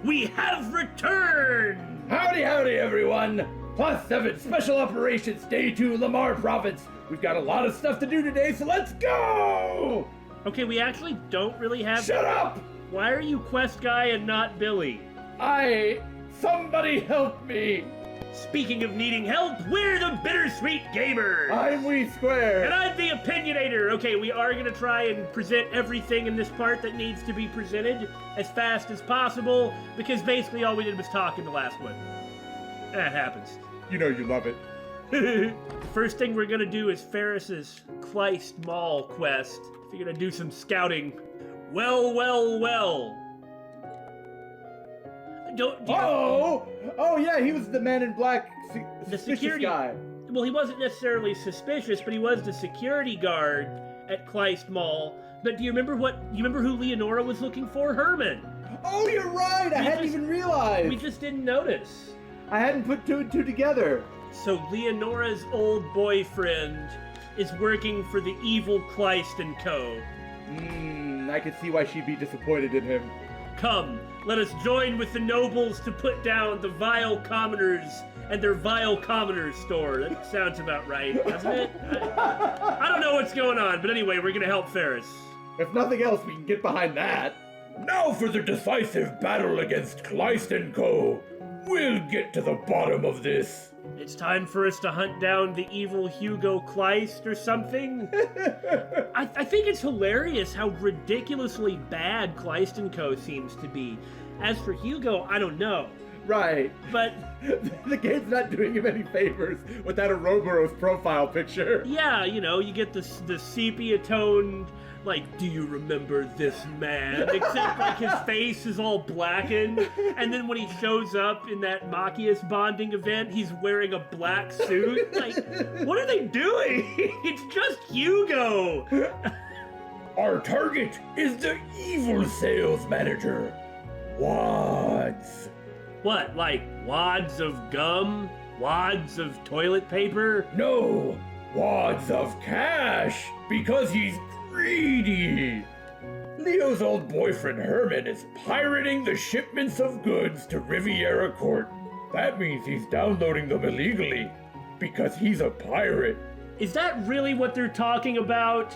we have returned! Howdy, howdy, everyone! Class 7 Special Operations Day 2 Lamar Province. We've got a lot of stuff to do today, so let's go! Okay, we actually don't really have... Shut up! Why are you quest guy and not Billy? Somebody help me! Speaking of needing help, we're the Bittersweet Gamers! I'm We Square! And I'm the Opinionator! Okay, we are gonna try and present everything in this part that needs to be presented as fast as possible, because basically all we did was talk in the last one. That happens. You know you love it. The first thing we're gonna do is Ferris's Kleist Mall quest. If you're gonna do some scouting. Well. Oh yeah, he was the man in black The suspicious security guy. Well, he wasn't necessarily suspicious, but he was the security guard at Kleist Mall. But do you remember who Leonora was looking for? Herman. Oh, you're right. I hadn't even realized. We just didn't notice. I hadn't put two and two together. So Leonora's old boyfriend is working for the evil Kleist and Co. I can see why she'd be disappointed in him. Come, let us join with the nobles to put down the vile commoners and their vile commoners store. That sounds about right, doesn't it? I don't know what's going on, but anyway, we're gonna help Ferris. If nothing else, we can get behind that. Now for the decisive battle against Kleist and Co. We'll get to the bottom of this. It's time for us to hunt down the evil HUGO KLEIST or something. I think it's hilarious how ridiculously bad Kleist and Co. seems to be. As for HUGO, I don't know. Right. But the game's not doing him any favors with that Erebonian profile picture. Yeah, you know, you get the sepia-toned, like, do you remember this man? Except, like, his face is all blackened, and then when he shows up in that Machias bonding event, he's wearing a black suit. Like, what are they doing? It's just HUGO! Our target is the evil sales manager, Wads. What, like wads of gum? Wads of toilet paper? No, wads of cash, because he's greedy. Leo's old boyfriend Herman is pirating the shipments of goods to Riviera Court. That means he's downloading them illegally, because he's a pirate. Is that really what they're talking about?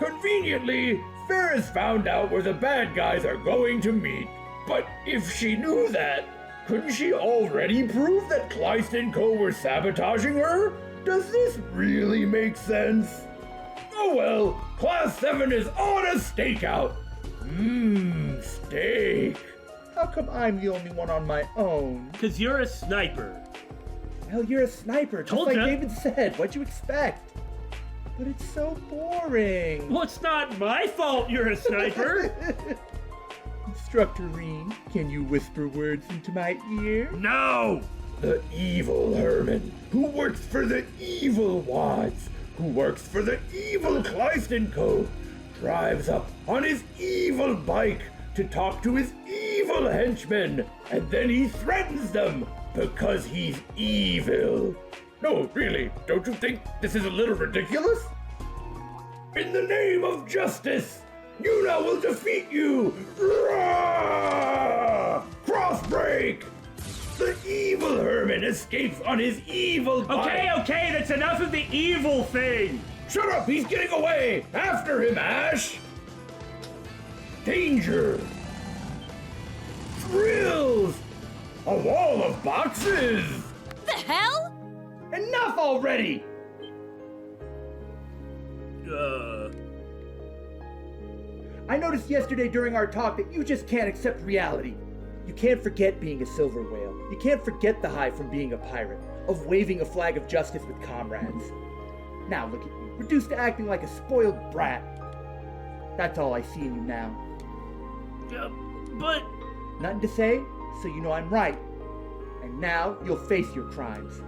Conveniently, Ferris found out where the bad guys are going to meet. But if she knew that, couldn't she already prove that Kleist and Co. were sabotaging her? Does this really make sense? Oh well, Class 7 is on a stakeout. Steak. How come I'm the only one on my own? 'Cause you're a sniper. Hell, you're a sniper, just like David said. What'd you expect? But it's so boring. Well, it's not my fault you're a sniper. Instructor Reen, can you whisper words into my ear? No! The evil Herman, who works for the evil Wads, who works for the evil Kleist and Co., drives up on his evil bike to talk to his evil henchmen, and then he threatens them because he's evil. No, really, don't you think this is a little ridiculous? In the name of justice, Yuna will defeat you! Roar! Crossbreak! The evil Herman escapes on his evil bike. Okay, that's enough of the evil thing! Shut up, he's getting away! After him, Ash! Danger! Thrills! A wall of boxes! The hell? Enough already! I noticed yesterday during our talk that you just can't accept reality. You can't forget being a silver whale. You can't forget the high from being a pirate, of waving a flag of justice with comrades. Now look at you, reduced to acting like a spoiled brat. That's all I see in you now. But... Nothing to say, so you know I'm right. And now you'll face your crimes.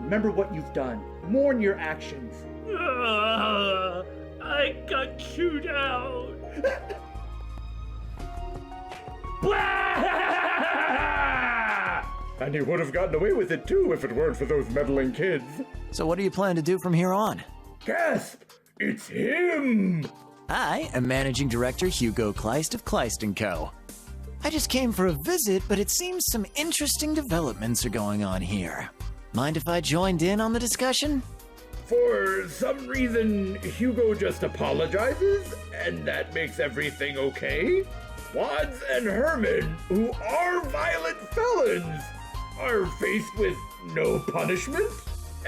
Remember what you've done. Mourn your actions. I got chewed out. And he would have gotten away with it too if it weren't for those meddling kids. So what do you plan to do from here on? Gasp! It's him! I am Managing Director HUGO KLEIST of Kleist and Co. I just came for a visit, but it seems some interesting developments are going on here. Mind if I joined in on the discussion? For some reason, Hugo just apologizes, and that makes everything okay. Wads and Herman, who are violent felons, are faced with no punishment.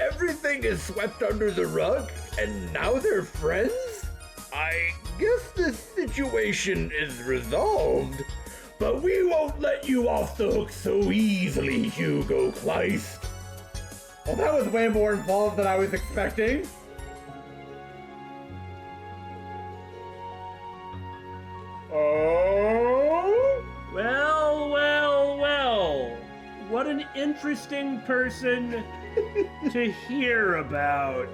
Everything is swept under the rug, and now they're friends? I guess this situation is resolved, but we won't let you off the hook so easily, Hugo Kleist. Well, that was way more involved than I was expecting. Oh? Well. What an interesting person to hear about.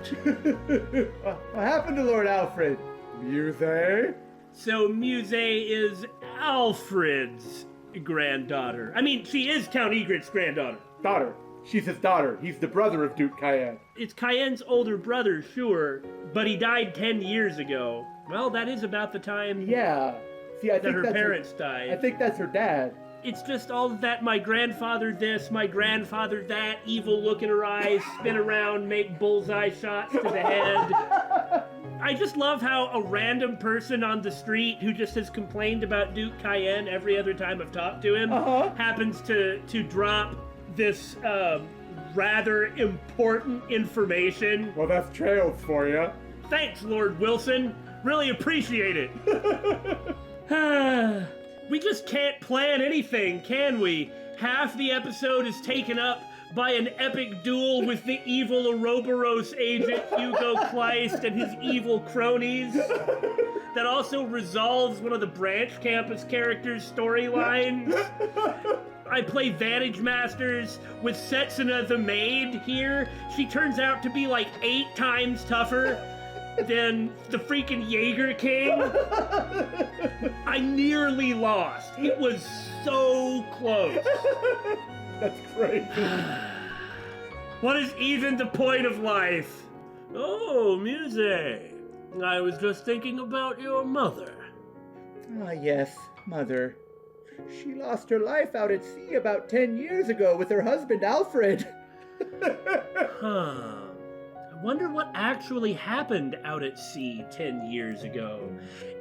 What happened to Lord Alfred? Muse? So Muse is Alfred's granddaughter. I mean, she is Count Egret's granddaughter. Daughter. She's his daughter. He's the brother of Duke Cayenne. It's Cayenne's older brother, sure, but he died 10 years ago. Well, that is about the time Yeah. See, I that think her that's parents died. I think that's her dad. It's just all of that, my grandfather this, my grandfather that, evil look in her eyes, spin around, make bullseye shots to the head. I just love how a random person on the street who just has complained about Duke Cayenne every other time I've talked to him happens to drop this rather important information. Well, that's trails for you. Thanks, Lord Wilson. Really appreciate it. We just can't plan anything, can we? Half the episode is taken up by an epic duel with the evil Ouroboros agent Hugo Kleist and his evil cronies that also resolves one of the branch campus characters' storylines. I play Vantage Masters with Setsuna the maid here. She turns out to be like 8 times tougher than the freaking Jaeger King. I nearly lost. It was so close. That's crazy. What is even the point of life? Oh, Muse. I was just thinking about your mother. Ah, yes, Mother. She lost her life out at sea about 10 years ago with her husband, Alfred. Huh. I wonder what actually happened out at sea 10 years ago.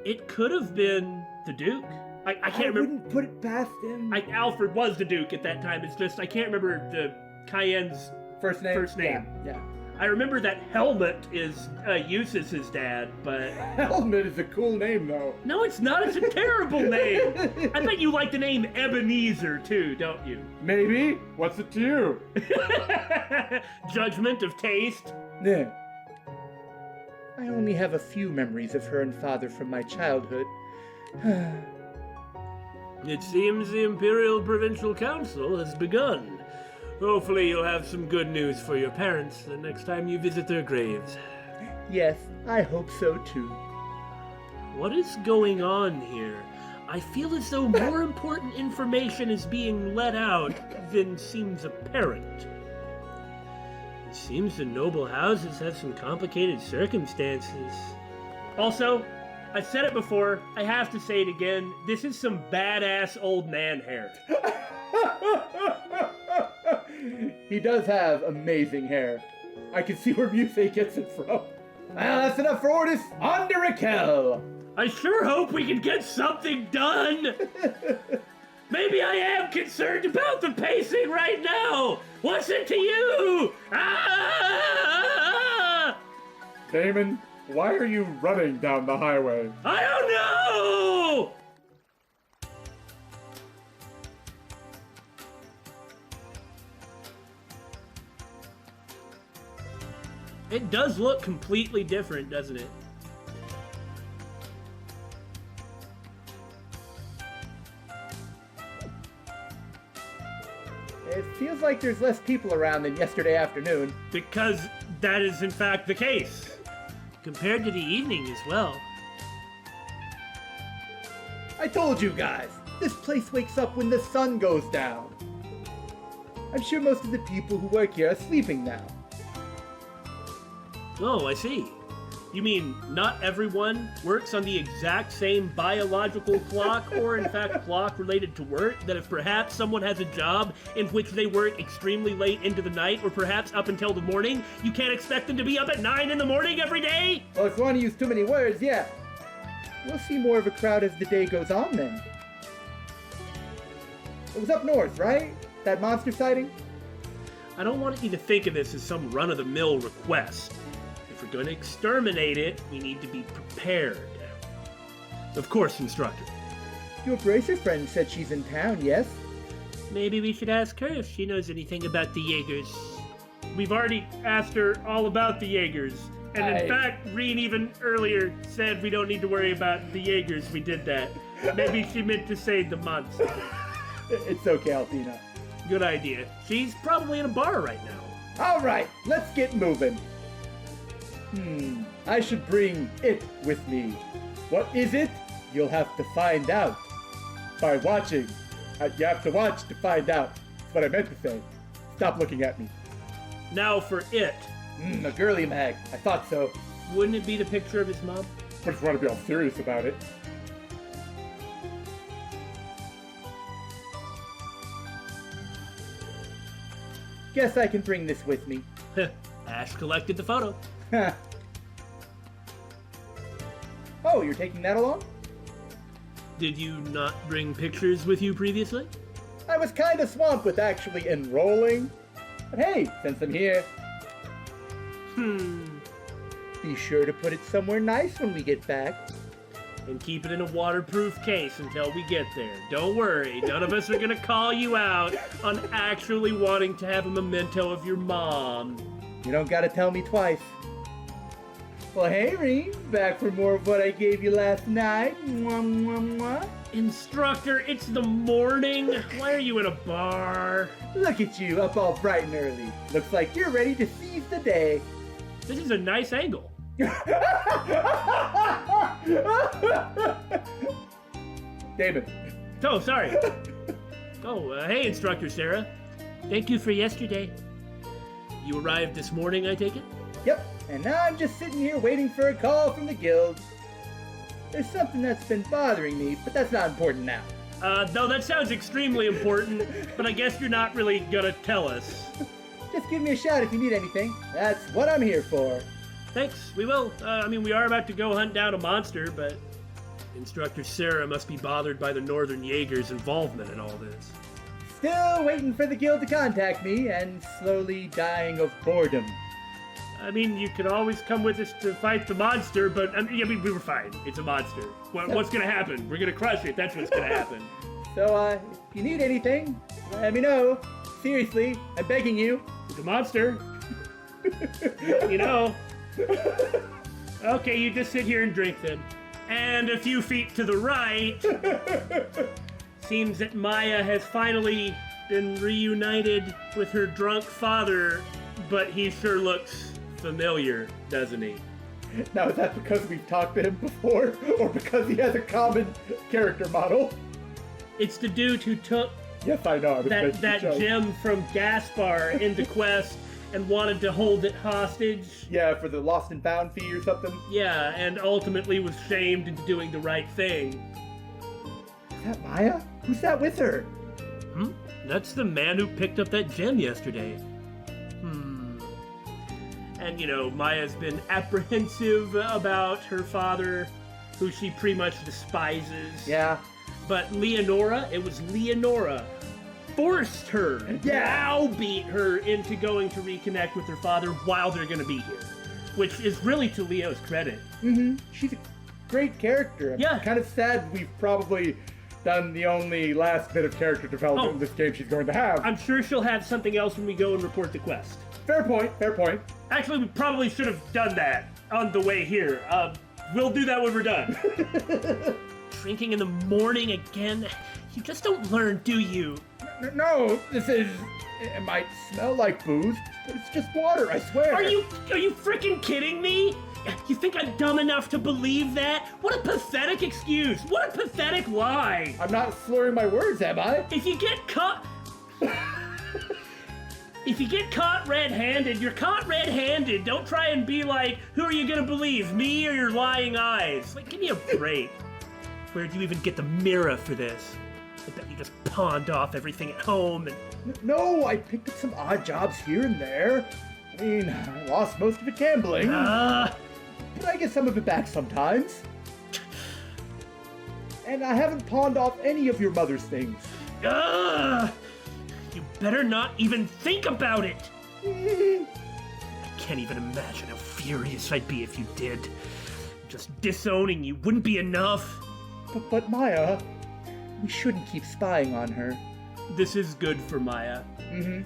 It could have been the Duke. I can't remember. Wouldn't put it past him. Alfred was the Duke at that time. It's just I can't remember the Cayenne's First name? Yeah. I remember that Helmet is Eustace's dad, but Helmet is a cool name, though. no, it's not. It's a terrible name. I bet you like the name Ebenezer too, don't you? Maybe. What's it to you? Judgment of taste. Yeah. I only have a few memories of her and father from my childhood. It seems the Imperial Provincial Council has begun. Hopefully you'll have some good news for your parents the next time you visit their graves. Yes, I hope so too. What is going on here? I feel as though more important information is being let out than seems apparent. It seems the noble houses have some complicated circumstances. Also, I've said it before, I have to say it again, this is some badass old man hair. He does have amazing hair. I can see where Muse gets it from. Well, that's enough for Ortis. On to Raquel. I sure hope we can get something done! Maybe I am concerned about the pacing right now! What's it to you? Ah! Damon, why are you running down the highway? I don't know! It does look completely different, doesn't it? It feels like there's less people around than yesterday afternoon. Because that is in fact the case. Compared to the evening as well. I told you guys, this place wakes up when the sun goes down. I'm sure most of the people who work here are sleeping now. Oh, I see. You mean not everyone works on the exact same biological clock, or in fact clock related to work? That if perhaps someone has a job in which they work extremely late into the night, or perhaps up until the morning, you can't expect them to be up at 9 in the morning every day? Well, if you want to use too many words, yeah. We'll see more of a crowd as the day goes on then. It was up north, right? That monster sighting? I don't want you to think of this as some run-of-the-mill request. If we're going to exterminate it, we need to be prepared. Of course, Instructor. Your bracer friend said she's in town, yes? Maybe we should ask her if she knows anything about the Jaegers. We've already asked her all about the Jaegers. And in fact, Reen even earlier said we don't need to worry about the Jaegers. We did that. Maybe she meant to say the monster. It's okay, Althena. Good idea. She's probably in a bar right now. All right, let's get moving. I should bring it with me. What is it? You'll have to find out by watching. You have to watch to find out. That's what I meant to say. Stop looking at me. Now for it. A girly mag. I thought so. Wouldn't it be the picture of his mom? I just want to be all serious about it. Guess I can bring this with me. Ash collected the photo. Oh, you're taking that along? Did you not bring pictures with you previously? I was kind of swamped with actually enrolling. But hey, since I'm here, be sure to put it somewhere nice when we get back. And keep it in a waterproof case until we get there. Don't worry, none of us are gonna call you out on actually wanting to have a memento of your mom. You don't gotta tell me twice. Well, hey, Reen, back for more of what I gave you last night. Mwah, mwah, mwah. Instructor, it's the morning. Why are you in a bar? Look at you, up all bright and early. Looks like you're ready to seize the day. This is a nice angle. David. Oh, sorry. Hey, Instructor Sarah. Thank you for yesterday. You arrived this morning, I take it? Yep, and now I'm just sitting here waiting for a call from the guild. There's something that's been bothering me, but that's not important now. No, that sounds extremely important, but I guess you're not really gonna tell us. Just give me a shout if you need anything. That's what I'm here for. Thanks, we will. We are about to go hunt down a monster, but Instructor Sarah must be bothered by the Northern Jaegers' involvement in all this. Still waiting for the guild to contact me and slowly dying of boredom. You could always come with us to fight the monster, but we were fine. It's a monster. What's gonna happen? We're gonna crush it. That's what's gonna happen. So, if you need anything, let me know. Seriously, I'm begging you. It's a monster. You know. Okay, you just sit here and drink then. And a few feet to the right, seems that Maya has finally been reunited with her drunk father, but he sure looks familiar, doesn't he? Now, is that because we've talked to him before, or because he has a common character model? It's the dude who took Yes, I know. that gem from Gaspar into Quest and wanted to hold it hostage. Yeah, for the lost and found fee or something. Yeah, and ultimately was shamed into doing the right thing. Is that Maya? Who's that with her? That's the man who picked up that gem yesterday. And, Maya's been apprehensive about her father, who she pretty much despises. Yeah. But it was Leonora, forced her, browbeat her into going to reconnect with her father while they're going to be here. Which is really to Leo's credit. She's a great character. I'm kind of sad we've probably done the only last bit of character development in this game she's going to have. I'm sure she'll have something else when we go and report the quest. Fair point. Actually, we probably should have done that on the way here. We'll do that when we're done. Drinking in the morning again? You just don't learn, do you? No, it might smell like booze, but it's just water, I swear. Are you freaking kidding me? You think I'm dumb enough to believe that? What a pathetic excuse. What a pathetic lie. I'm not slurring my words, am I? If you get caught... If you get caught red-handed, you're caught red-handed. Don't try and be like, who are you gonna believe, me or your lying eyes? Like, give me a break. Where'd you even get the mirror for this? I bet you just pawned off everything at home and... No, I picked up some odd jobs here and there. I mean, I lost most of it gambling. But I get some of it back sometimes. And I haven't pawned off any of your mother's things. You better not even think about it! I can't even imagine how furious I'd be if you did. Just disowning you wouldn't be enough. But Maya, we shouldn't keep spying on her. This is good for Maya. Mm-hmm.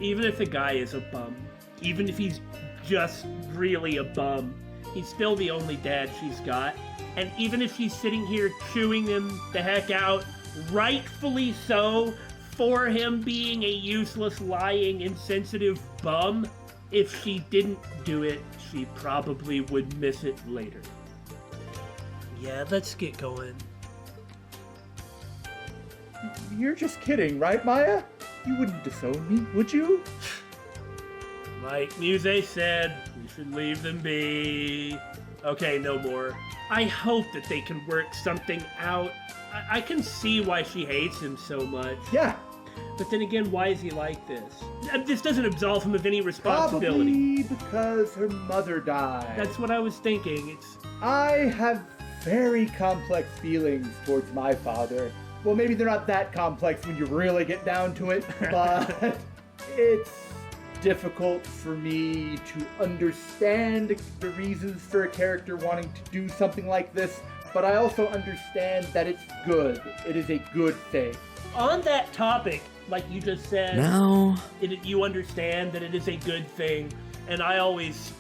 Even if the guy is a bum, even if he's just really a bum, he's still the only dad she's got. And even if she's sitting here chewing him the heck out, rightfully so, for him being a useless, lying, insensitive bum, if she didn't do it, she probably would miss it later. Yeah, let's get going. You're just kidding, right, Maya? You wouldn't disown me, would you? Like Muse said, we should leave them be. Okay, no more. I hope that they can work something out. I can see why she hates him so much. Yeah. But then again, why is he like this? This doesn't absolve him of any responsibility. Probably because her mother died. That's what I was thinking. I have very complex feelings towards my father. Well, maybe they're not that complex when you really get down to it, but it's difficult for me to understand the reasons for a character wanting to do something like this, but I also understand that it's good. It is a good thing. On that topic, like you just said, No. You understand that it is a good thing, and I always,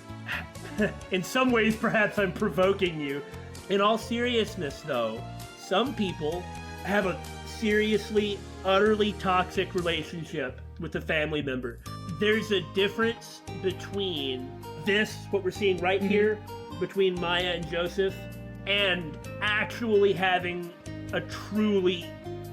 in some ways perhaps I'm provoking you. In all seriousness though, some people have a seriously, utterly toxic relationship with a family member. There's a difference between this, what we're seeing right here, between Maya and Joseph, and actually having a truly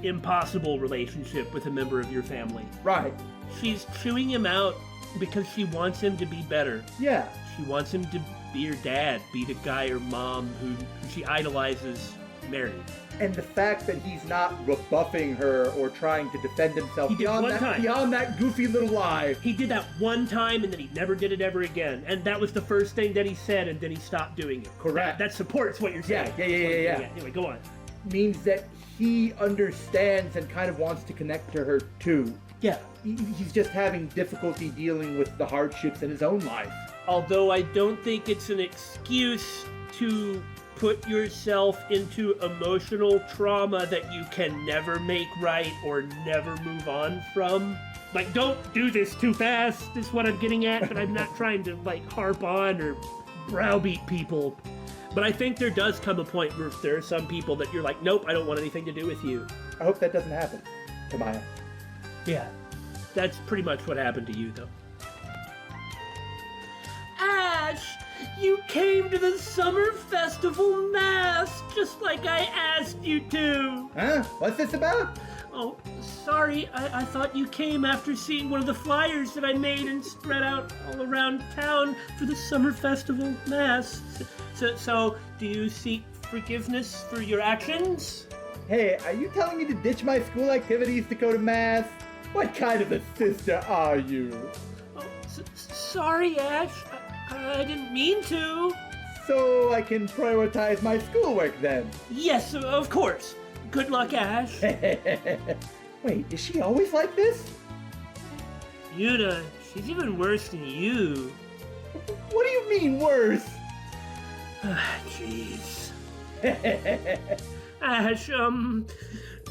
impossible relationship with a member of your family. Right. She's chewing him out because she wants him to be better. Yeah. She wants him to be her dad, be the guy her mom who she idolizes married. And the fact that he's not rebuffing her or trying to defend himself beyond that goofy little lie. He did that one time and then he never did it ever again. And that was the first thing that he said and then he stopped doing it. Correct. That supports what you're saying. Yeah. Anyway, go on. Means that he understands and kind of wants to connect to her too. Yeah. He's just having difficulty dealing with the hardships in his own life. Although I don't think it's an excuse to put yourself into emotional trauma that you can never make right or never move on from. Like, don't do this too fast, is what I'm getting at, but I'm not trying to, like, harp on or browbeat people. But I think there does come a point where there are some people that you're like, nope, I don't want anything to do with you. I hope that doesn't happen to Maya. Yeah, that's pretty much what happened to you, though. Ash, you came to the summer festival mass, just like I asked you to. Huh? What's this about? Oh, sorry, I thought you came after seeing one of the flyers that I made and spread out all around town for the summer festival mass. So do you seek forgiveness for your actions? Hey, are you telling me to ditch my school activities to go to mass? What kind of a sister are you? Oh, sorry, Ash. I didn't mean to. So I can prioritize my schoolwork then? Yes, of course. Good luck, Ash. Wait, is she always like this? Yuna, she's even worse than you. What do you mean worse? Jeez. Ash,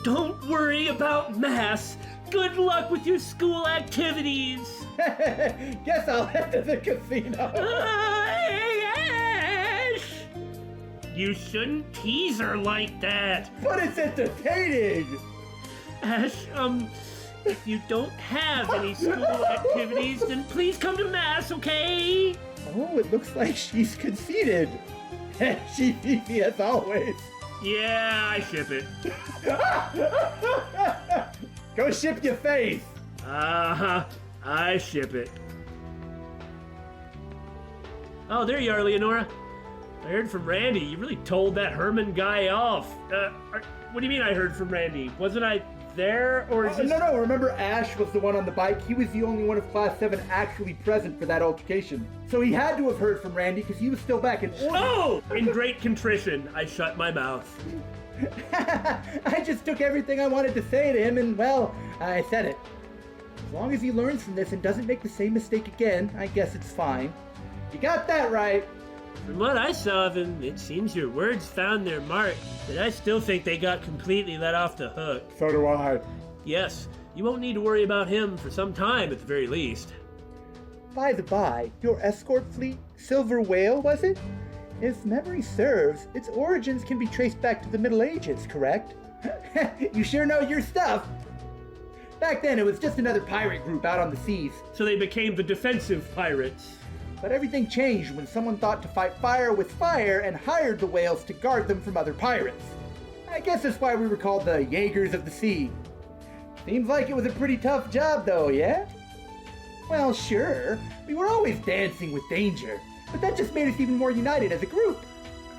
don't worry about mass. Good luck with your school activities. Guess I'll head to the casino. Hey, Ash! You shouldn't tease her like that. But it's entertaining. Ash, if you don't have any school activities, then please come to mass, okay? Oh, it looks like she's conceited. She's easy as always. Yeah, I ship it. Go ship your face. Uh-huh. I ship it. Oh, there you are, Leonora. I heard from Randy. You really told that Herman guy off. What do you mean I heard from Randy? Wasn't I there, or is this... No, remember Ash was the one on the bike? He was the only one of Class 7 actually present for that altercation. So he had to have heard from Randy because he was still back in order. Oh! In great contrition, I shut my mouth. I just took everything I wanted to say to him and, well, I said it. As long as he learns from this and doesn't make the same mistake again, I guess it's fine. You got that right. From what I saw of him, it seems your words found their mark, but I still think they got completely let off the hook. So do I. Yes, you won't need to worry about him for some time at the very least. By the by, your escort fleet, Silver Whale, was it? If memory serves, its origins can be traced back to the Middle Ages, correct? You sure know your stuff. Back then, it was just another pirate group out on the seas. So they became the defensive pirates. But everything changed when someone thought to fight fire with fire and hired the whales to guard them from other pirates. I guess that's why we were called the Jaegers of the Sea. Seems like it was a pretty tough job though, yeah? Well, sure, we were always dancing with danger, but that just made us even more united as a group.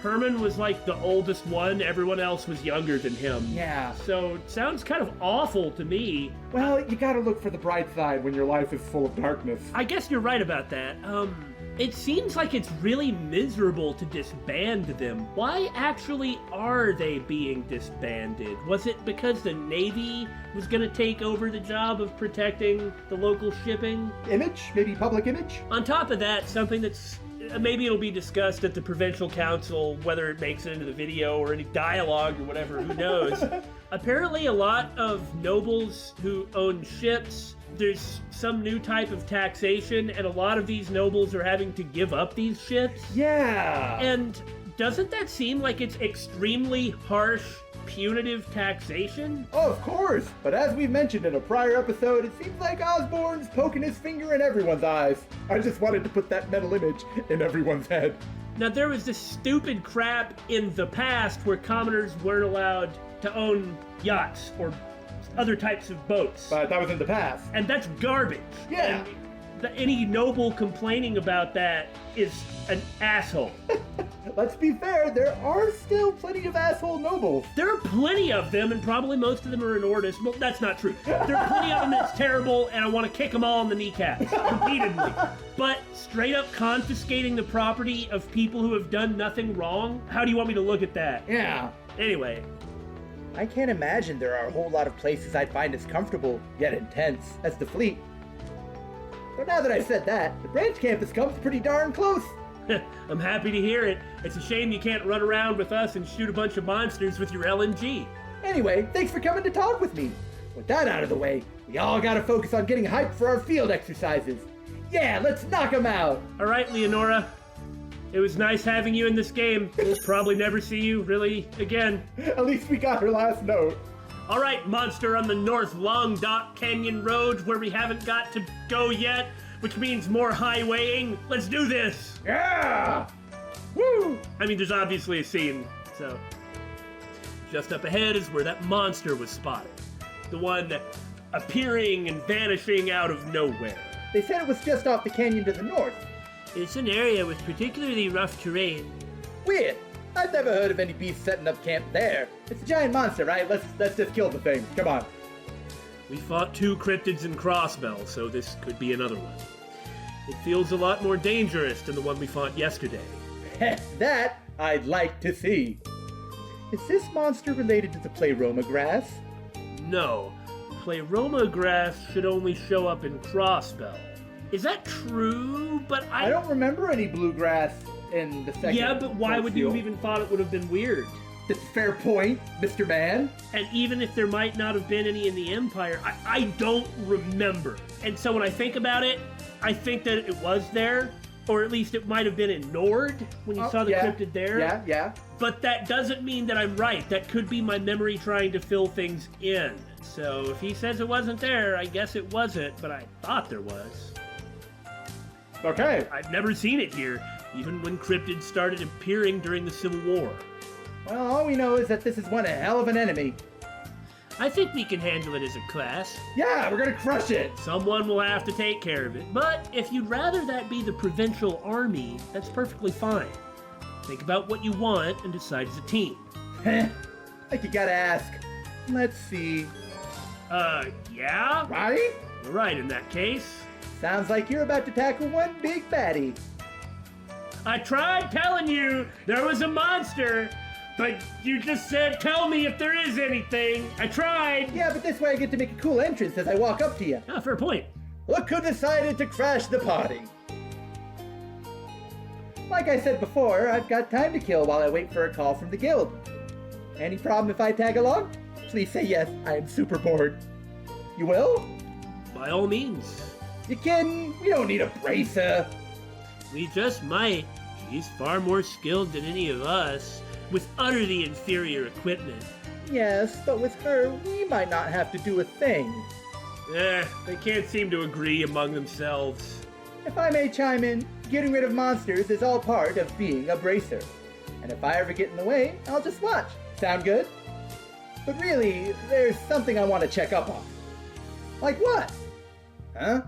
Herman was like the oldest one, everyone else was younger than him. Yeah. So it sounds kind of awful to me. Well, you gotta look for the bright side when your life is full of darkness. I guess you're right about that. It seems like it's really miserable to disband them. Why actually are they being disbanded? Was it because the Navy was gonna take over the job of protecting the local shipping? Image? Maybe public image? On top of that, something that's maybe it'll be discussed at the Provincial Council, whether it makes it into the video or any dialogue or whatever, who knows. Apparently a lot of nobles who own ships, there's some new type of taxation, and a lot of these nobles are having to give up these ships. Yeah! And doesn't that seem like it's extremely harsh, punitive taxation? Oh, of course! But as we mentioned in a prior episode, it seems like Osborne's poking his finger in everyone's eyes. I just wanted to put that mental image in everyone's head. Now, there was this stupid crap in the past where commoners weren't allowed to own yachts or other types of boats. But that was in the past. And that's garbage. Yeah. And any noble complaining about that is an asshole. Let's be fair, there are still plenty of asshole nobles. There are plenty of them, and probably most of them are in Ordis. Well, that's not true. There are plenty of them that's terrible, and I want to kick them all in the kneecaps, repeatedly. But straight up confiscating the property of people who have done nothing wrong? How do you want me to look at that? Yeah. Anyway. I can't imagine there are a whole lot of places I'd find as comfortable, yet intense, as the fleet. But now that I've said that, the branch campus comes pretty darn close. I'm happy to hear it. It's a shame you can't run around with us and shoot a bunch of monsters with your LNG. Anyway, thanks for coming to talk with me. With that out of the way, we all gotta focus on getting hyped for our field exercises. Yeah, let's knock 'em out! Alright, Leonora. It was nice having you in this game. We'll probably never see you, really, again. At least we got her last note. Alright, monster on the North Long Dock Canyon Road where we haven't got to go yet, which means more highwaying. Let's do this! Yeah! Woo! I mean, there's obviously a scene, so... Just up ahead is where that monster was spotted. The one appearing and vanishing out of nowhere. They said it was just off the canyon to the north. It's an area with particularly rough terrain. Weird. I've never heard of any beasts setting up camp there. It's a giant monster, right? Let's just kill the thing. Come on. We fought 2 cryptids and crossbell, so this could be another one. It feels a lot more dangerous than the one we fought yesterday. That I'd like to see. Is this monster related to the Pleroma grass? No. Pleroma grass should only show up in crossbell. Is that true? But I don't remember any bluegrass in the second. Yeah, but why would you have even thought it would have been weird? That's a fair point, Mr. Man. And even if there might not have been any in the Empire, I don't remember. And so when I think about it, I think that it was there, or at least it might have been in Nord when you saw the cryptid there. Yeah. But that doesn't mean that I'm right. That could be my memory trying to fill things in. So if he says it wasn't there, I guess it wasn't, but I thought there was. Okay. I've never seen it here, even when cryptids started appearing during the Civil War. Well, all we know is that this is one hell of an enemy. I think we can handle it as a class. Yeah, we're gonna crush it. Someone will have to take care of it. But if you'd rather that be the provincial army, that's perfectly fine. Think about what you want and decide as a team. Like you gotta ask. Let's see. Yeah? Right? Right, in that case. Sounds like you're about to tackle one big baddie. I tried telling you there was a monster, but you just said, tell me if there is anything. I tried. Yeah, but this way I get to make a cool entrance as I walk up to you. Ah, fair point. Look who decided to crash the party. Like I said before, I've got time to kill while I wait for a call from the guild. Any problem if I tag along? Please say yes, I am super bored. You will? By all means. You kidding? We don't need a bracer. We just might. She's far more skilled than any of us, with utterly inferior equipment. Yes, but with her, we might not have to do a thing. They can't seem to agree among themselves. If I may chime in, getting rid of monsters is all part of being a bracer. And if I ever get in the way, I'll just watch. Sound good? But really, there's something I want to check up on. Like what? Huh?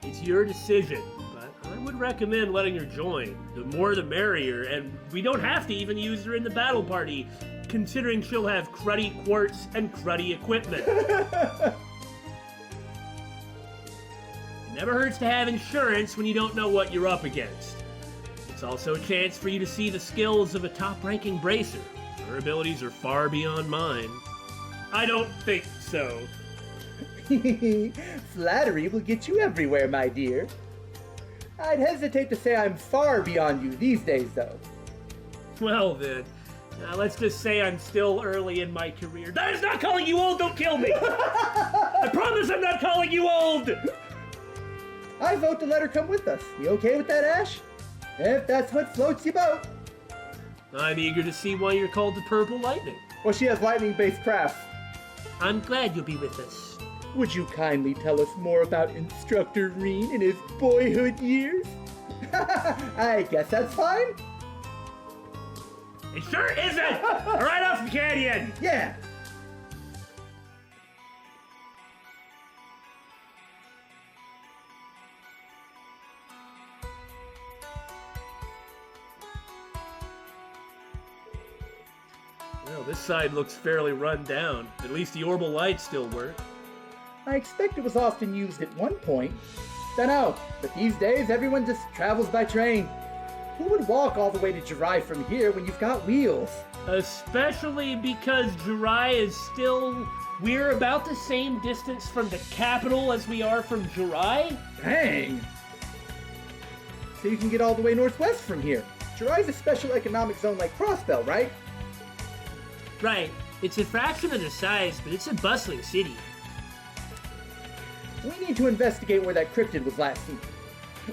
It's your decision, but I would recommend letting her join. The more the merrier, and we don't have to even use her in the battle party, considering she'll have cruddy quartz and cruddy equipment. It never hurts to have insurance when you don't know what you're up against. It's also a chance for you to see the skills of a top-ranking bracer. Her abilities are far beyond mine. I don't think so. Flattery will get you everywhere, my dear. I'd hesitate to say I'm far beyond you these days, though. Well then, let's just say I'm still early in my career. That is not calling you old, don't kill me! I promise I'm not calling you old! I vote to let her come with us. You okay with that, Ash? If that's what floats your boat. I'm eager to see why you're called the Purple Lightning. Well, she has lightning-based crafts. I'm glad you'll be with us. Would you kindly tell us more about Instructor Reen in his boyhood years? I guess that's fine. It sure isn't! Right off the canyon! Yeah. Well, this side looks fairly run down. At least the orbital lights still work. I expect it was often used at one point. Dunno, but these days everyone just travels by train. Who would walk all the way to Jirai from here when you've got wheels? Especially because Jirai is still... We're about the same distance from the capital as we are from Jirai? Dang! So you can get all the way northwest from here. Jirai's a special economic zone like Crossbell, right? Right. It's a fraction of the size, but it's a bustling city. We need to investigate where that cryptid was last seen.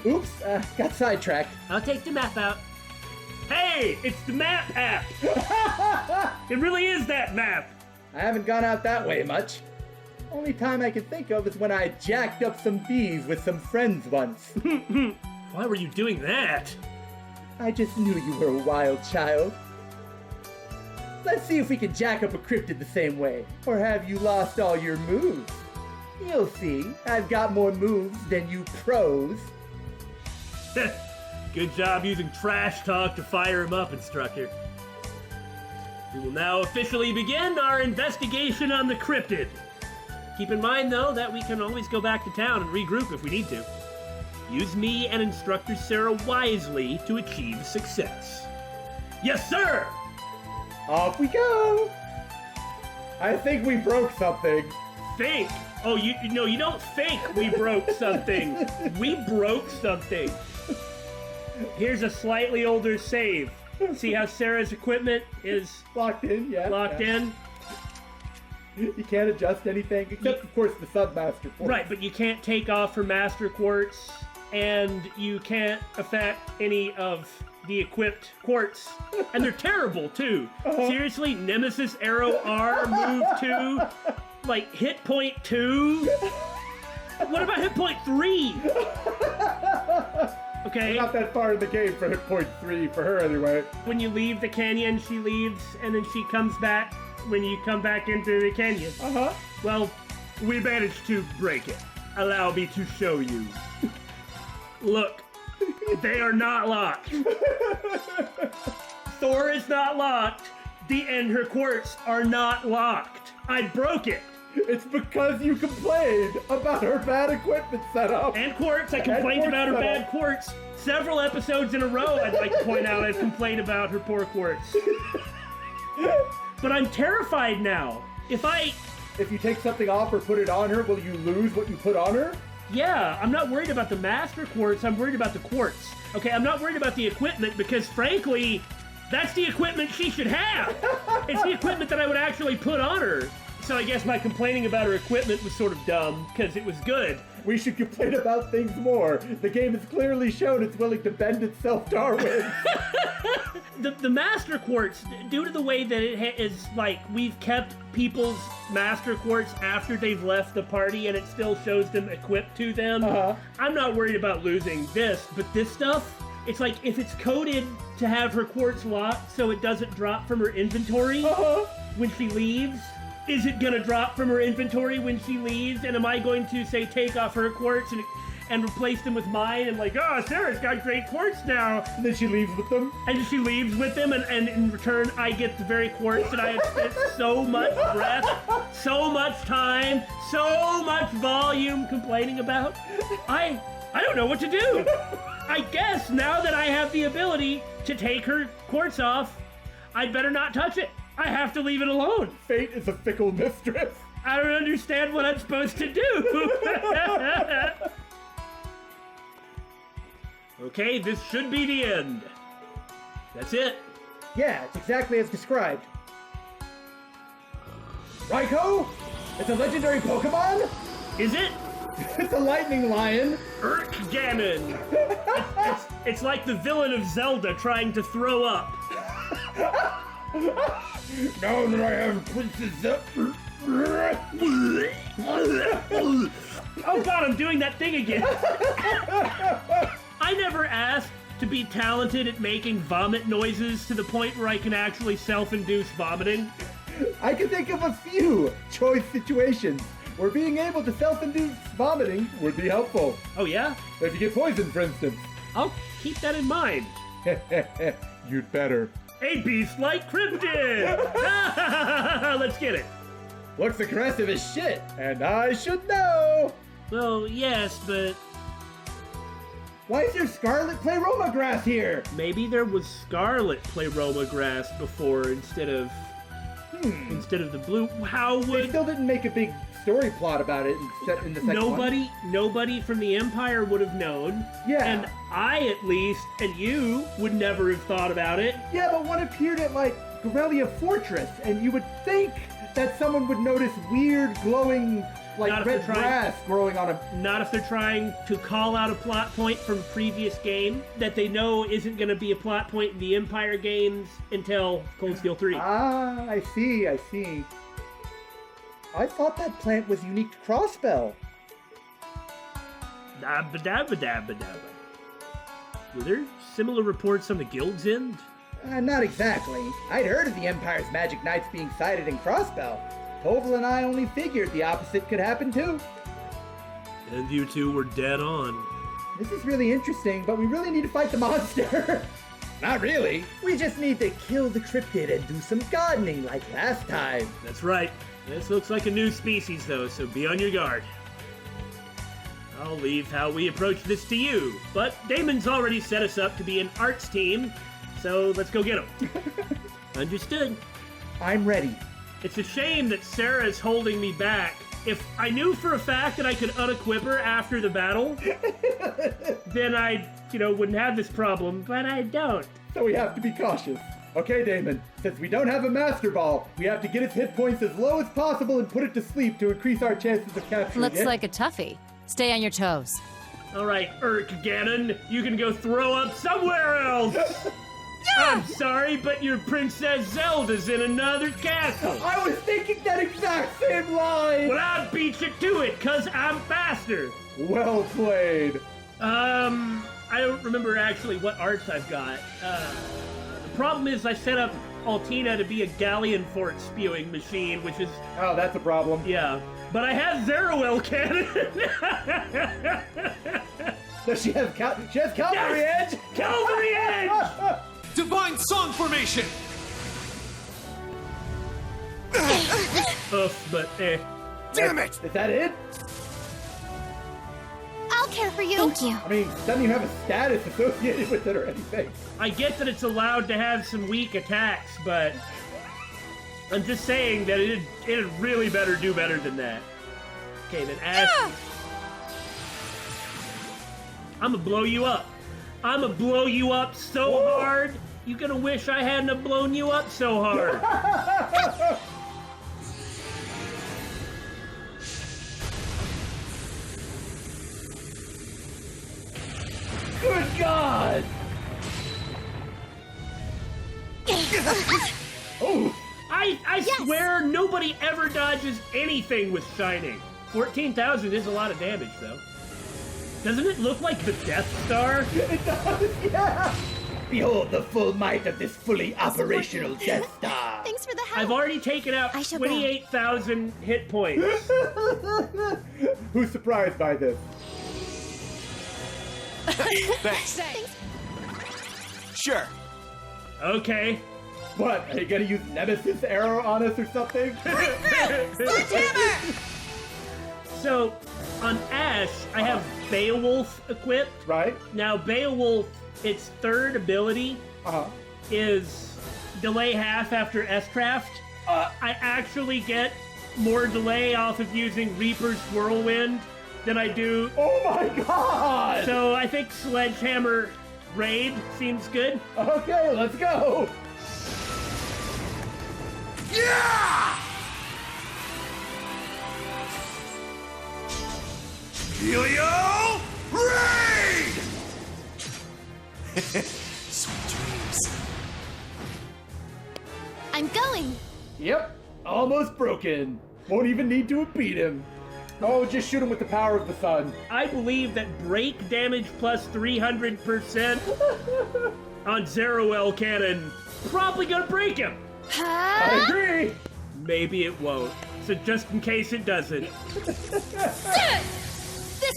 Oops, got sidetracked. I'll take the map out. Hey, it's the map app! It really is that map! I haven't gone out that way much. Only time I can think of is when I jacked up some bees with some friends once. Why were you doing that? I just knew you were a wild child. Let's see if we can jack up a cryptid the same way. Or have you lost all your moves? You'll see. I've got more moves than you pros. Good job using trash talk to fire him up, Instructor. We will now officially begin our investigation on the cryptid. Keep in mind, though, that we can always go back to town and regroup if we need to. Use me and Instructor Sarah wisely to achieve success. Yes, sir! Off we go! I think we broke something. Think? Oh, you don't think we broke something. We broke something. Here's a slightly older save. See how Sarah's equipment is Locked in, yeah. locked in? You can't adjust anything, except of course the Submaster Force. Right, but you can't take off her Master Quartz, and you can't affect any of the equipped quartz. And they're terrible, too. Seriously, Nemesis Arrow R, move 2, like hit point 2? What about hit point 3? Okay? We're not that far in the game for hit point 3, for her anyway. When you leave the canyon, she leaves, and then she comes back when you come back into the canyon. Uh-huh. Well, we managed to break it. Allow me to show you. Look, they are not locked. Thor is not locked. And her quartz are not locked. I broke it. It's because you complained about her bad equipment setup. And quartz. I complained about her bad quartz. Several episodes in a row, I'd like to point out I've complained about her poor quartz. But I'm terrified now. If you take something off or put it on her, will you lose what you put on her? Yeah, I'm not worried about the master quartz, I'm worried about the quartz. Okay, I'm not worried about the equipment because frankly, that's the equipment she should have. It's the equipment that I would actually put on her. So I guess my complaining about her equipment was sort of dumb because it was good. We should complain about things more. The game has clearly shown it's willing to bend itself to our whims. The master quartz, due to the way that it is, like, we've kept people's master quartz after they've left the party and it still shows them equipped to them. I'm not worried about losing this, but this stuff, it's like if it's coded to have her quartz locked so it doesn't drop from her inventory when she leaves, is it gonna drop from her inventory when she leaves? And am I going to say take off her quartz and replace them with mine and like, oh, Sarah's got great quartz now. And then she leaves with them. And she leaves with them and in return I get the very quartz that I have spent so much breath, so much time, so much volume complaining about. I don't know what to do. I guess now that I have the ability to take her quartz off, I'd better not touch it. I have to leave it alone. Fate is a fickle mistress. I don't understand what I'm supposed to do. Okay, this should be the end. That's it. Yeah, it's exactly as described. Raikou? It's a legendary Pokemon? Is it? It's a lightning lion. Ganon. It's like the villain of Zelda trying to throw up. Now that I have Princess Oh god, I'm doing that thing again. I never asked to be talented at making vomit noises to the point where I can actually self-induce vomiting. I can think of a few choice situations where being able to self-induce vomiting would be helpful. Oh yeah? If you get poisoned, for instance. I'll keep that in mind. You'd better. A beast like cryptid! Let's get it. Looks aggressive as shit, and I should know. Well, yes, but Why is there scarlet pleroma grass here? maybe there was scarlet pleroma grass before instead of the blue. How They would still didn't make a big story plot about it in the second one. nobody from the Empire would have known. Yeah. And I at least, and you would never have thought about it. Yeah, but one appeared at, like, Gorelia Fortress, and you would think that someone would notice weird, glowing, Not like, if red they're trying- grass growing on a... Not if they're trying to call out a plot point from a previous game that they know isn't going to be a plot point in the Empire games until Cold Steel 3. Ah, I see. I thought that plant was unique to Crossbell. Dabba-dabba-dabba-dabba. Were there similar reports on the Guild's End? Not exactly. I'd heard of the Empire's magic knights being sighted in Crossbell. Toval and I only figured the opposite could happen too. And you two were dead on. This is really interesting, but we really need to fight the monster. Not really. We just need to kill the cryptid and do some gardening like last time. That's right. This looks like a new species, though, so be on your guard. I'll leave how we approach this to you, but Damon's already set us up to be an arts team, so let's go get him. Understood. I'm ready. It's a shame that Sarah's holding me back. If I knew for a fact that I could unequip her after the battle, then I, wouldn't have this problem, but I don't. So we have to be cautious. Okay, Damon, since we don't have a Master Ball, we have to get its hit points as low as possible and put it to sleep to increase our chances of capturing Looks it. like a toughie. Stay on your toes. All right, Ganon, you can go throw up somewhere else. I'm sorry, but your Princess Zelda's in another castle. I was thinking that exact same line! Well, I'll beat you to it, 'cause I'm faster. Well played. I don't remember actually what arts I've got. The problem is I set up Altina to be a galleon fort spewing machine, which is... Oh, that's a problem. Yeah. But I have Zeruel cannon! Does she have Cavalry Edge? Cavalry Edge! Divine Song Formation! Oof, but eh. Damn it! Is that it? I'll care for you. Thank you. I mean, doesn't even have a status associated with it or anything. I get that it's allowed to have some weak attacks, but I'm just saying that it'd really better do better than that. Okay, then Ash. I'm gonna blow you up. I'm gonna blow you up so hard, you're gonna wish I hadn't have blown you up so hard. Good God! Oh! I swear nobody ever dodges anything with Shining. 14,000 is a lot of damage, though. Doesn't it look like the Death Star? It does, yeah! Behold the full might of this fully operational Death Star! Thanks for the help. I've already taken out I shall go. 28,000 hit points. Who's surprised by this? Thanks. Sure. Okay. What, are you gonna use Nemesis arrow on us or something? So, on Ash, I have Beowulf equipped. Right? Now, Beowulf, its third ability Uh-huh. is delay half after S-Craft. I actually get more delay off of using Reaper's Whirlwind than I do. Oh my God! So I think Sledgehammer Raid seems good. Okay, let's go! Yeah! Helio Raid! Sweet dreams. I'm going. Yep, almost broken. Won't even need to beat him. Oh, just shoot him with the power of the sun. I believe that break damage plus 300% on Zeruel Cannon probably gonna break him. I agree! Maybe it won't. So just in case it doesn't. This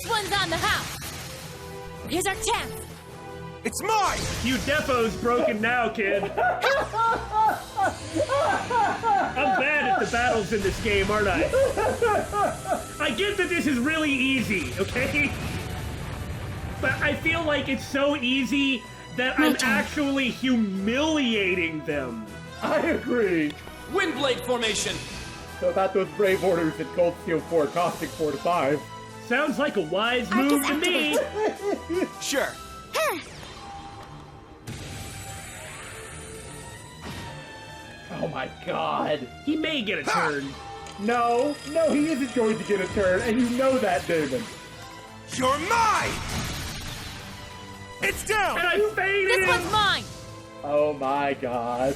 one's on the house. Here's our chance. It's mine! You defo's broken now, kid. I'm bad at the battles in this game, aren't I? I get that this is really easy, okay? But I feel like it's so easy that I'm actually humiliating them. I agree. Windblade Formation! So about those Brave Orders at Cold Steel 4, Caustic 4 to 5. Sounds like a wise move to me. Sure. Oh my God. He may get a turn. No, he isn't going to get a turn, and you know that, Damon. You're mine! It's down! And I faded This him. one's mine. Oh my God.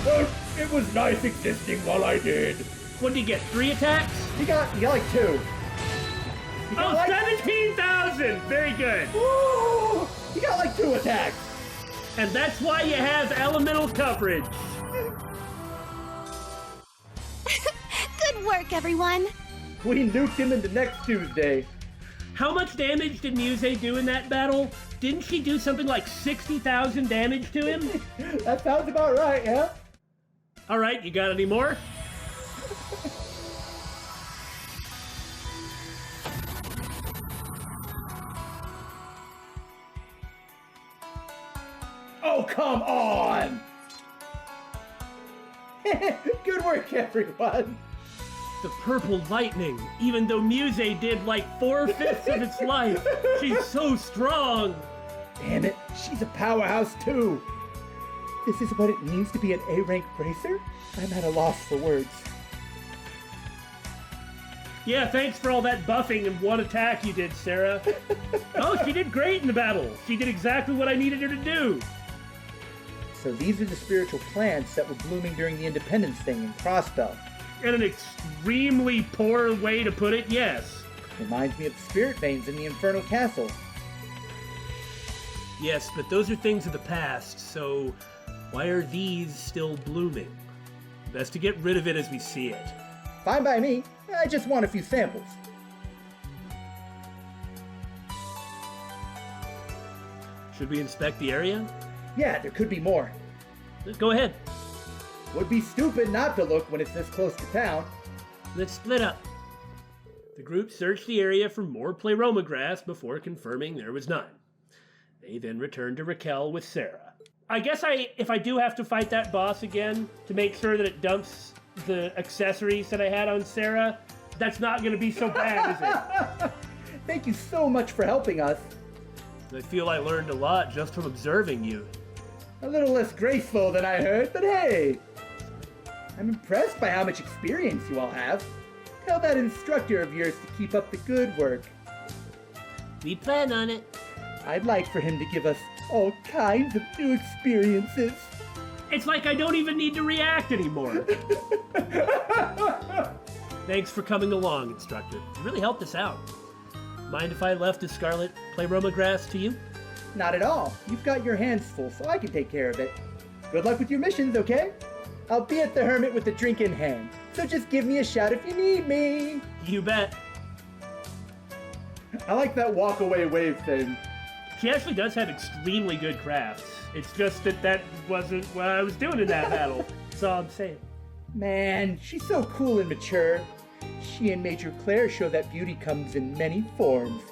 Well, it was nice existing while I did. What did he get? 3 attacks? You got like 2. You got Oh, like 17,000! Very good. Woo! You got like 2 attacks. And that's why you have elemental coverage. Good work, everyone. We nuked him into next Tuesday. How much damage did Muse do in that battle? Didn't she do something like 60,000 damage to him? That sounds about right, yeah? All right, you got any more? Oh, come on! Good work, everyone. The purple lightning, even though Muse did like 4/5 of its life, she's so strong. Damn it, she's a powerhouse too. This is what it means to be an A-rank bracer? I'm at a loss for words. Yeah, thanks for all that buffing and one attack you did, Sarah. Oh, she did great in the battle. She did exactly what I needed her to do. So these are the spiritual plants that were blooming during the Independence Thing in Crossbell. In an extremely poor way to put it, yes. Reminds me of the spirit veins in the Infernal Castle. Yes, but those are things of the past, so why are these still blooming? Best to get rid of it as we see it. Fine by me. I just want a few samples. Should we inspect the area? Yeah, there could be more. Go ahead. Would be stupid not to look when it's this close to town. Let's split up. The group searched the area for more pleroma grass before confirming there was none. They then returned to Raquel with Sarah. I guess if I do have to fight that boss again to make sure that it dumps the accessories that I had on Sarah, that's not going to be so bad, is it? Thank you so much for helping us. I feel I learned a lot just from observing you. A little less graceful than I heard, but hey! I'm impressed by how much experience you all have. Tell that instructor of yours to keep up the good work. We plan on it. I'd like for him to give us all kinds of new experiences. It's like I don't even need to react anymore. Thanks for coming along, instructor. You really helped us out. Mind if I left the scarlet pleroma grass to you? Not at all. You've got your hands full, so I can take care of it. Good luck with your missions, okay? I'll be at the Hermit with the drink in hand, so just give me a shout if you need me. You bet. I like that walk-away wave thing. She actually does have extremely good crafts. It's just that wasn't what I was doing in that battle. That's all I'm saying. Man, she's so cool and mature. She and Major Claire show that beauty comes in many forms.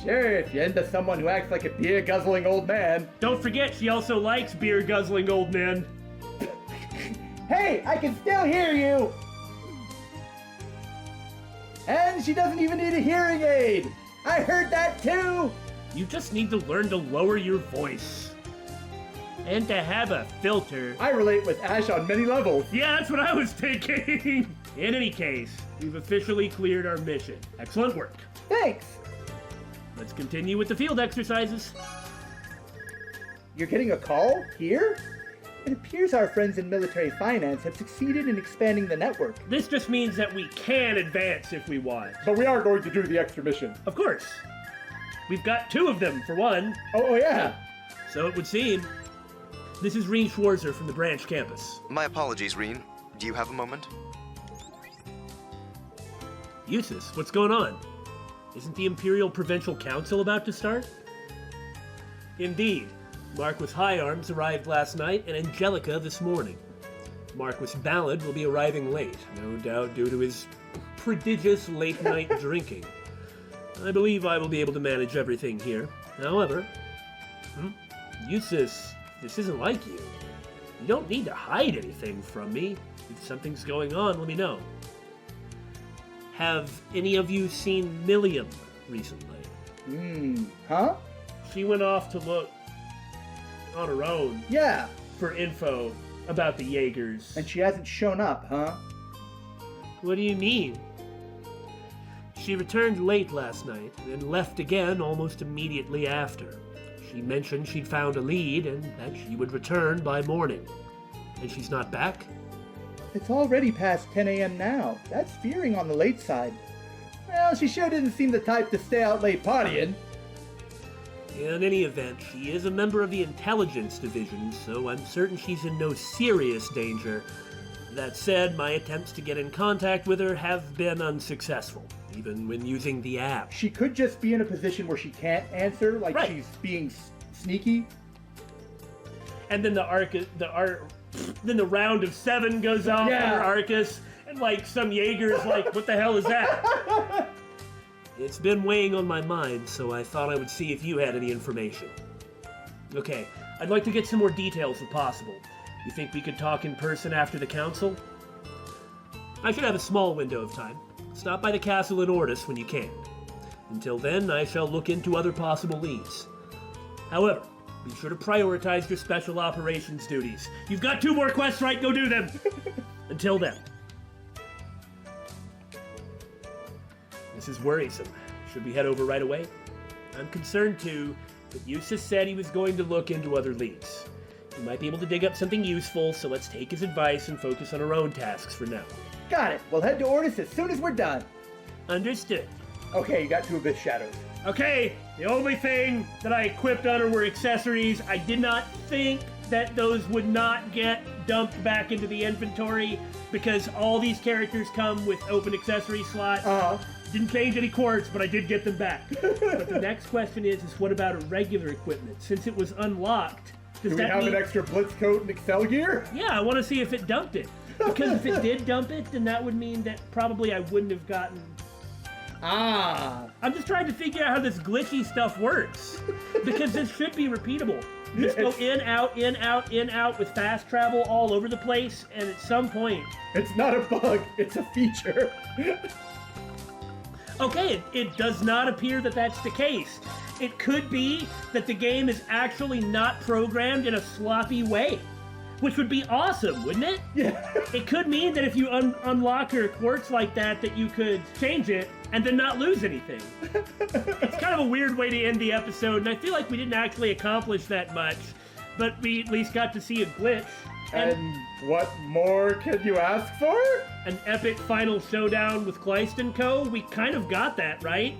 Sure, if you're into someone who acts like a beer-guzzling old man. Don't forget, she also likes beer-guzzling old men. Hey, I can still hear you! And she doesn't even need a hearing aid! I heard that too! You just need to learn to lower your voice. And to have a filter. I relate with Ash on many levels. Yeah, that's what I was thinking! In any case, we've officially cleared our mission. Excellent work. Thanks! Let's continue with the field exercises. You're getting a call? Here? It appears our friends in military finance have succeeded in expanding the network. This just means that we can advance if we want. But we are going to do the extra mission. Of course. We've got 2 of them, for one. Oh yeah. So it would seem. This is Reen Schwarzer from the branch campus. My apologies, Reen. Do you have a moment? Eustace, what's going on? Isn't the Imperial Provincial Council about to start? Indeed. Marquis High Arms arrived last night and Angelica this morning. Marquis Ballad will be arriving late, no doubt due to his prodigious late-night drinking. I believe I will be able to manage everything here. However, Eustace, this isn't like you. You don't need to hide anything from me. If something's going on, let me know. Have any of you seen Milliam recently? Huh? She went off to look on her own Yeah. for info about the Jaegers. And she hasn't shown up, huh? What do you mean? She returned late last night, then left again almost immediately after. She mentioned she'd found a lead and that she would return by morning. And she's not back? It's already past 10 a.m. now. That's veering on the late side. Well, she sure didn't seem the type to stay out late partying. In any event, she is a member of the Intelligence Division, so I'm certain she's in no serious danger. That said, my attempts to get in contact with her have been unsuccessful, even when using the app. She could just be in a position where she can't answer, like Right. she's being sneaky. And then then the round of 7 goes off on her Arcus, and like some Jaeger's like, what the hell is that? It's been weighing on my mind, so I thought I would see if you had any information. Okay, I'd like to get some more details if possible. You think we could talk in person after the council? I should have a small window of time. Stop by the castle in Ordis when you can. Until then, I shall look into other possible leads. However, be sure to prioritize your special operations duties. You've got 2 more quests, right? Go do them! Until then. This is worrisome. Should we head over right away? I'm concerned too, but Eustace said he was going to look into other leads. We might be able to dig up something useful, so let's take his advice and focus on our own tasks for now. Got it. We'll head to Ordis as soon as we're done. Understood. Okay, you got 2 Abyss Shadows. Okay, the only thing that I equipped on her were accessories. I did not think that those would not get dumped back into the inventory because all these characters come with open accessory slots. Didn't change any quartz, but I did get them back. But the next question is what about a regular equipment? Since it was unlocked, does Do we that have mean... an extra blitz coat and Excel gear? Yeah, I want to see if it dumped it. Because if it did dump it, then that would mean that probably I wouldn't have gotten... I'm just trying to figure out how this glitchy stuff works. Because this should be repeatable. Just go in, out, in, out, in, out with fast travel all over the place, and at some point... It's not a bug, it's a feature. Okay, it does not appear that that's the case. It could be that the game is actually not programmed in a sloppy way. Which would be awesome, wouldn't it? Yeah. It could mean that if you unlock your quartz like that you could change it and then not lose anything. It's kind of a weird way to end the episode, and I feel like we didn't actually accomplish that much, but we at least got to see a glitch. And what more can you ask for? An epic final showdown with Kleist and Co. We kind of got that, right?